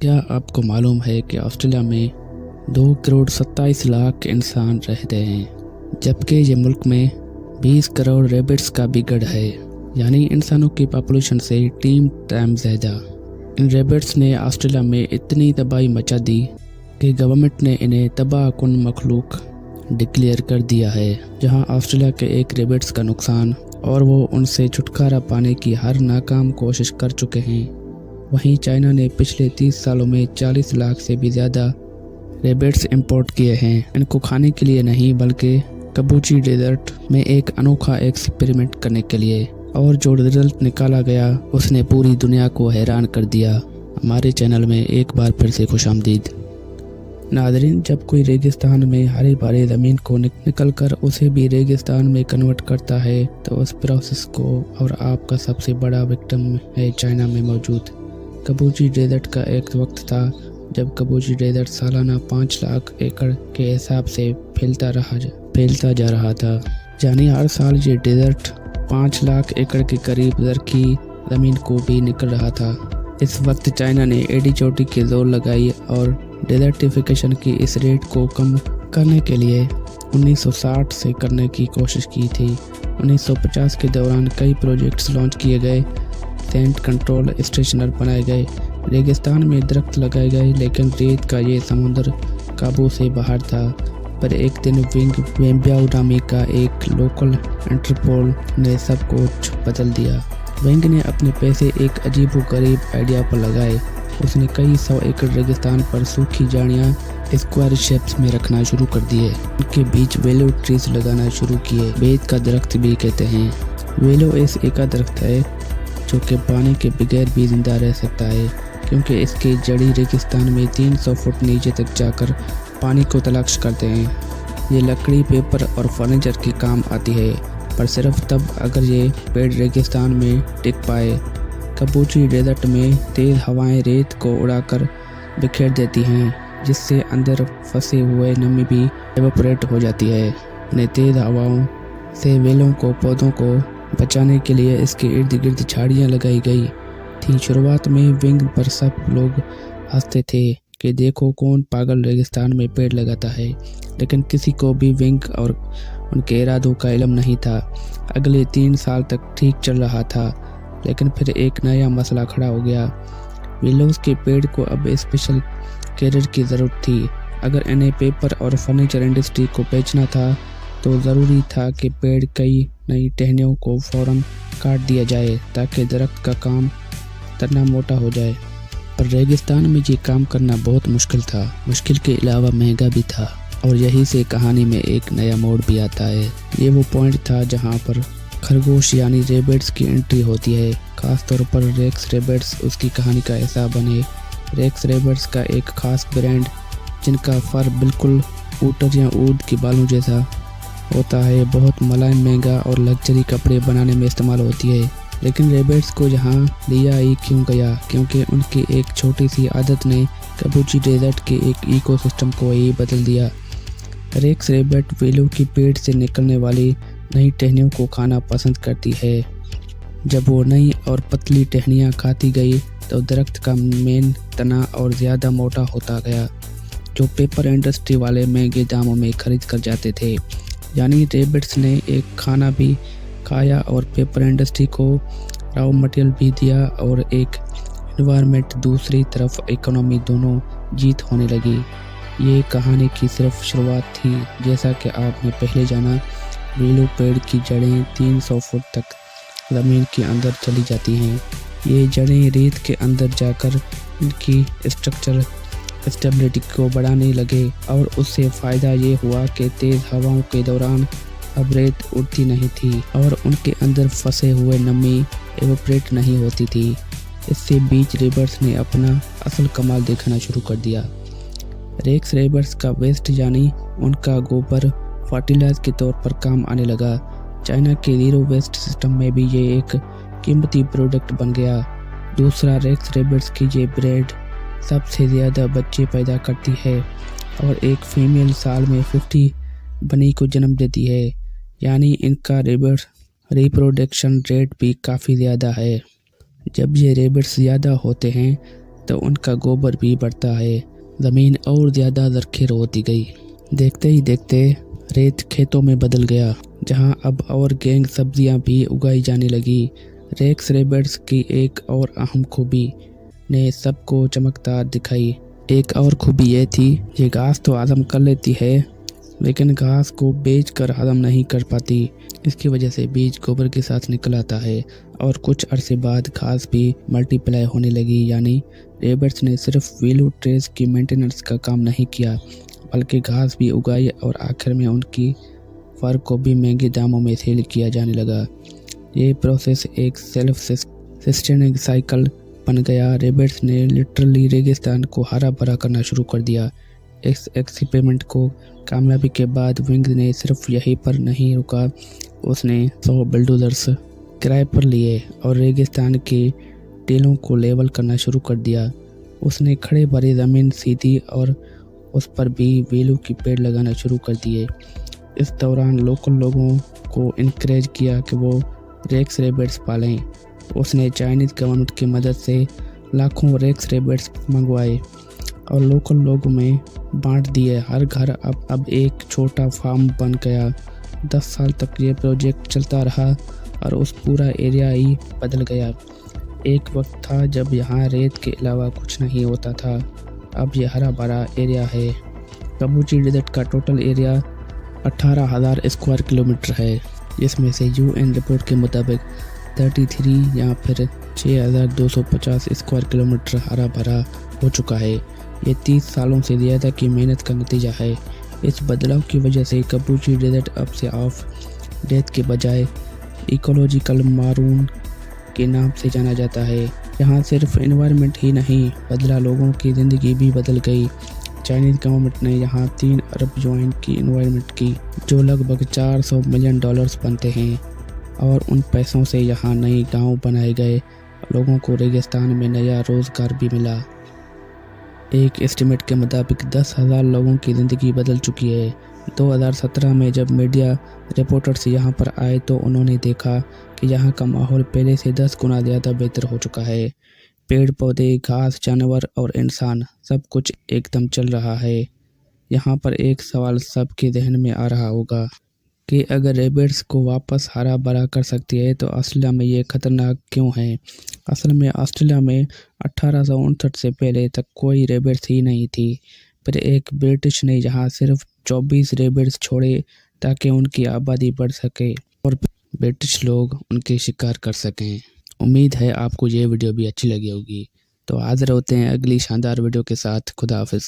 क्या आपको मालूम है कि ऑस्ट्रेलिया में 2 करोड़ 27 लाख इंसान रहते हैं, जबकि ये मुल्क में 20 करोड़ रेबिट्स का भी गढ़ है, यानी इंसानों की पॉपुलेशन से 3 टाइम्स ज़्यादा। इन रेबिट्स ने ऑस्ट्रेलिया में इतनी तबाही मचा दी कि गवर्नमेंट ने इन्हें तबाहकुन मखलूक डिक्लेयर कर दिया है। जहां ऑस्ट्रेलिया के एक रेबिट्स का नुकसान और वो उनसे छुटकारा पाने की हर नाकाम कोशिश कर चुके हैं, वहीं चाइना ने पिछले 30 सालों में 40 लाख से भी ज़्यादा रेबिट्स इंपोर्ट किए हैं। इनको खाने के लिए नहीं, बल्कि कबूची डेजर्ट में एक अनोखा एक्सपेरिमेंट करने के लिए। और जो रिजल्ट निकाला गया उसने पूरी दुनिया को हैरान कर दिया। हमारे चैनल में एक बार फिर से खुशामदीद। नाज़रीन, जब कोई रेगिस्तान में हरी भरी ज़मीन को निकल कर उसे भी रेगिस्तान में कन्वर्ट करता है, तो उस प्रोसेस को और आपका सबसे बड़ा विक्टिम है चाइना में मौजूद कबूची डेजर्ट का एक वक्त था जब कबूची डेजर्ट सालाना 5 लाख एकड़ के हिसाब से फैलता जा रहा था। यानी हर साल ये डेजर्ट 5 लाख एकड़ के करीब दरकी ज़मीन को भी निकल रहा था। इस वक्त चाइना ने एडी चोटी की जोर लगाई और डेजर्टिफिकेशन की इस रेट को कम करने के लिए 1960 से करने की कोशिश की थी। 1950 के दौरान कई प्रोजेक्ट्स लॉन्च किए गए, सेंट कंट्रोल स्टेशनर बनाए गए, रेगिस्तान में दरख्त लगाए गए, लेकिन रेत का ये समुंदर काबू से बाहर था। पर एक दिन विंग वेम्बियाओ नामी का एक लोकल एंटरप्रोल ने सब कुछ बदल दिया। विंग ने अपने पैसे एक अजीबोगरीब आइडिया पर लगाए। उसने कई 100 एकड़ रेगिस्तान पर सूखी झाड़ियाँ स्क्वायर शेप्स में रखना शुरू कर दिए। उनके बीच वेलो ट्रीज लगाना शुरू किए। बेत का दरख्त भी कहते हैं। वेलो एक दरख्त है जो कि पानी के बगैर भी जिंदा रह सकता है, क्योंकि इसके जड़ी रेगिस्तान में 300 फुट नीचे तक जाकर पानी को तलाश करते हैं। ये लकड़ी, पेपर और फर्नीचर के काम आती है, पर सिर्फ तब अगर ये पेड़ रेगिस्तान में टिक पाए। कबूची डेजर्ट में तेज़ हवाएं रेत को उड़ाकर बिखेर देती हैं, जिससे अंदर फंसे हुए नमी भी एवोपरेट हो जाती है। उन्हें तेज़ हवाओं से वेलों को पौधों को बचाने के लिए इसके इर्द गिर्द झाड़ियाँ लगाई गई थी। शुरुआत में विंग पर सब लोग हंसते थे कि देखो कौन पागल रेगिस्तान में पेड़ लगाता है, लेकिन किसी को भी विंग और उनके इरादों का इल्म नहीं था। अगले 3 साल तक ठीक चल रहा था, लेकिन फिर एक नया मसला खड़ा हो गया। विलोज के पेड़ को अब स्पेशल केयर की ज़रूरत थी। अगर इन्हें पेपर और फर्नीचर इंडस्ट्री को बेचना था तो ज़रूरी था कि पेड़ कई नई टहनियों को फ़ौरन काट दिया जाए ताकि दरख्त का तना मोटा हो जाए। पर रेगिस्तान में ये काम करना बहुत मुश्किल था। मुश्किल के अलावा महंगा भी था। और यहीं से कहानी में एक नया मोड़ भी आता है। ये वो पॉइंट था जहाँ पर खरगोश यानी रेबिट्स की एंट्री होती है। खास तौर पर रेक्स रेबिट्स उसकी कहानी का हिस्सा बने। रेक्स रेबिट्स का एक खास ब्रांड, जिनका फर बिल्कुल ऊँट या ऊँट के बालों जैसा होता है, बहुत मुलायम, महंगा और लग्जरी कपड़े बनाने में इस्तेमाल होती है। लेकिन रेबिट्स को यहाँ लिया ही क्यों गया? क्योंकि उनकी एक छोटी सी आदत ने कबूची डेजर्ट के एक इकोसिस्टम को ही बदल दिया। रेक्स रेबिट वेलो की पेट से निकलने वाली नई टहनियों को खाना पसंद करती है। जब वो नई और पतली टहनियाँ खाती गई तो दरख्त का मेन तना और ज़्यादा मोटा होता गया, जो पेपर इंडस्ट्री वाले महंगे दामों में खरीद कर जाते थे। यानी रेबिट्स ने एक खाना भी खाया और पेपर इंडस्ट्री को रॉ मटेरियल भी दिया, और एक एनवायरनमेंट, दूसरी तरफ इकोनॉमी, दोनों जीत होने लगी। ये कहानी की सिर्फ शुरुआत थी। जैसा कि आपने पहले जाना, वेलो पेड़ की जड़ें 300 फुट तक ज़मीन के अंदर चली जाती हैं। ये जड़ें रेत के अंदर जाकर इनकी स्ट्रक्चर स्टेबिलिटी को बढ़ाने लगे, और उससे फ़ायदा ये हुआ कि तेज़ हवाओं के दौरान अब रेत उड़ती नहीं थी और उनके अंदर फंसे हुए नमी एवोपरेट नहीं होती थी। इससे बीच रेबिट्स ने अपना असल कमाल दिखाना शुरू कर दिया। रेक्स रेबिट्स का वेस्ट यानी उनका गोबर फर्टिलाइजर के तौर पर काम आने लगा। चाइना के ज़ीरो वेस्ट सिस्टम में भी ये एक कीमती प्रोडक्ट बन गया। दूसरा, रेक्स रेबिट्स की ये ब्रीड सबसे ज़्यादा बच्चे पैदा करती है और एक फीमेल साल में 50 बनी को जन्म देती है, यानी इनका रेबिट रिप्रोडक्शन रेट भी काफ़ी ज़्यादा है। जब ये रेबिट्स ज़्यादा होते हैं तो उनका गोबर भी बढ़ता है। ज़मीन और ज़्यादा ज़रख़ीज़ होती गई। देखते ही देखते रेत खेतों में बदल गया, जहां अब ऑर्गेनिक सब्जियां भी उगाई जाने लगी। रेक्स रेबिट्स की एक और अहम खूबी ने सबको चमकदार दिखाई। एक और खूबी ये थी, ये घास तो हजम कर लेती है, लेकिन घास को बेचकर हजम नहीं कर पाती। इसकी वजह से बीज गोबर के साथ निकल आता है और कुछ अरसे बाद घास भी मल्टीप्लाई होने लगी। यानी रेबिट्स ने सिर्फ वैल्यू ट्रेस की मेंटेनेंस का काम नहीं किया, बल्कि घास भी उगाई और आखिर में उनकी फर को भी महंगे दामों में सेल किया जाने लगा। ये प्रोसेस एक सेल्फ सस्टेनिंग साइकिल बन गया। रेबिट्स ने लिटरली रेगिस्तान को हरा भरा करना शुरू कर दिया। इस एक्सपेरिमेंट को कामयाबी के बाद विंग ने सिर्फ यहीं पर नहीं रुका, उसने 100 बुलडोजर्स किराए पर लिए और रेगिस्तान के टीलों को लेवल करना शुरू कर दिया। उसने खड़े भरे ज़मीन सीधी और उस पर भी वेलू के पेड़ लगाना शुरू कर दिए। इस दौरान लोकल लोगों को इनकरेज किया कि वो रेक्स रेबिट्स पालें। उसने चाइनीज़ गवर्नमेंट की मदद से लाखों रेक्स रेबिट्स मंगवाए और लोकल लोगों में बांट दिए। हर घर अब एक छोटा फार्म बन गया। 10 साल तक ये प्रोजेक्ट चलता रहा और उस पूरा एरिया ही बदल गया। एक वक्त था जब यहाँ रेत के अलावा कुछ नहीं होता था, अब ये हरा भरा एरिया है। कबूची डेजर्ट का टोटल एरिया 18,000 स्क्वायर किलोमीटर है, जिसमें से UN रिपोर्ट के मुताबिक 33 या फिर 6,250 स्क्वायर किलोमीटर हरा भरा हो चुका है। ये 30 सालों से ज़्यादा की मेहनत का नतीजा है। इस बदलाव की वजह से कबूची डेजर्ट अब से ऑफ डेथ के बजाय इकोलॉजिकल मारून के नाम से जाना जाता है। यहाँ सिर्फ एनवायरनमेंट ही नहीं बदला, लोगों की ज़िंदगी भी बदल गई। चाइनीज़ गवर्नमेंट ने यहाँ 3 अरब युआन की इन्वेस्टमेंट की, जो लगभग $400 मिलियन बनते हैं, और उन पैसों से यहाँ नए गांव बनाए गए। लोगों को रेगिस्तान में नया रोज़गार भी मिला। एक एस्टिमेट के मुताबिक 10,000 लोगों की ज़िंदगी बदल चुकी है। 2017 में जब मीडिया रिपोर्टर्स यहाँ पर आए तो उन्होंने देखा कि यहाँ का माहौल पहले से 10 गुना ज़्यादा बेहतर हो चुका है। पेड़ पौधे, घास, जानवर और इंसान, सब कुछ एकदम चल रहा है। यहाँ पर एक सवाल सबके जहन में आ रहा होगा कि अगर रेबिट्स को वापस हरा भरा कर सकती है तो ऑस्ट्रेलिया में ये खतरनाक क्यों है। असल में ऑस्ट्रेलिया में 1859 से पहले तक कोई रेबिट्स ही नहीं थी। फिर एक ब्रिटिश ने यहाँ सिर्फ 24 रेबिट्स छोड़े ताकि उनकी आबादी बढ़ सके और ब्रिटिश लोग उनके शिकार कर सकें। उम्मीद है आपको ये वीडियो भी अच्छी लगी होगी। तो हाजिर होते हैं अगली शानदार वीडियो के साथ। खुदा हाफिज़।